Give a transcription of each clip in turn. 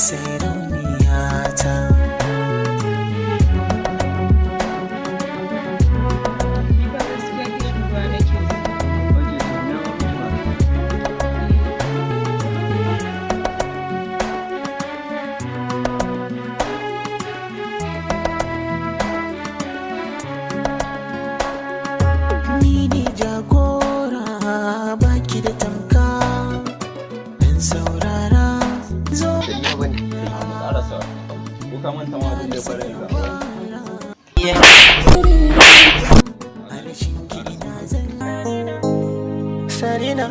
sarauniyata. Ni ne jagora baki da tamka, dan saurara zo. Sarina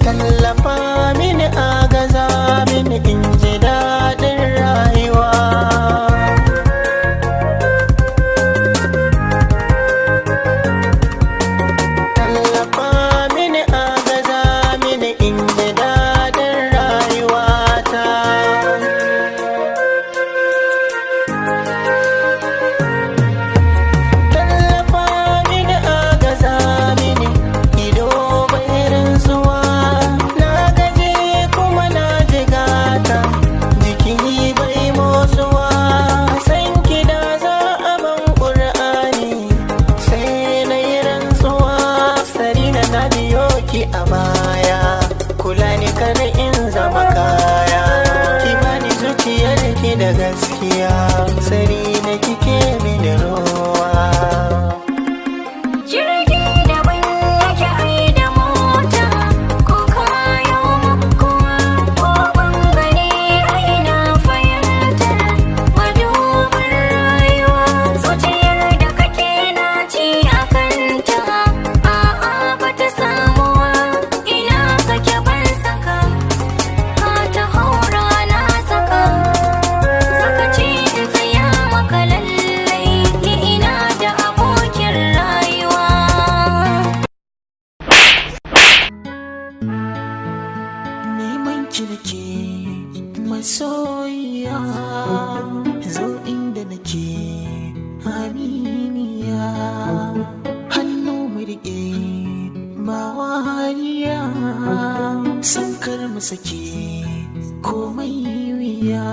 tallafa mini, agaza mini in ji daɗin rayuwa. Tallafa mini, agaza mini in ji daɗin rayuwata. Tallafa mini, agaza mini, ido bai rantsuwa. Na gaji kuma na jigata, jiki bai motsuwa. San kida za a ban ƙur'ani, sai na yi rantsuwa. Sarina na biyo ki a baya, kula ni kada in zama kaya. Ki bani zuciyar ki da gaskiya, Sarina kike mini ruwa. Jirgi daban yake ai da mota, ko kayo makuwa ko bangare ai na fahimta. Madubin rayuwa zuciyar da kake naci a kanta, a'a bata samuwa. Ina kake ban saka, ka ta haura na saka. Sakaci in tsaya maka lallai, ni ina da abokin rayuwa. Neman kirki masoyiya, zo inda nake aminiya. Hannu mu riƙe ba wariya, sankar mu sake komai wuya.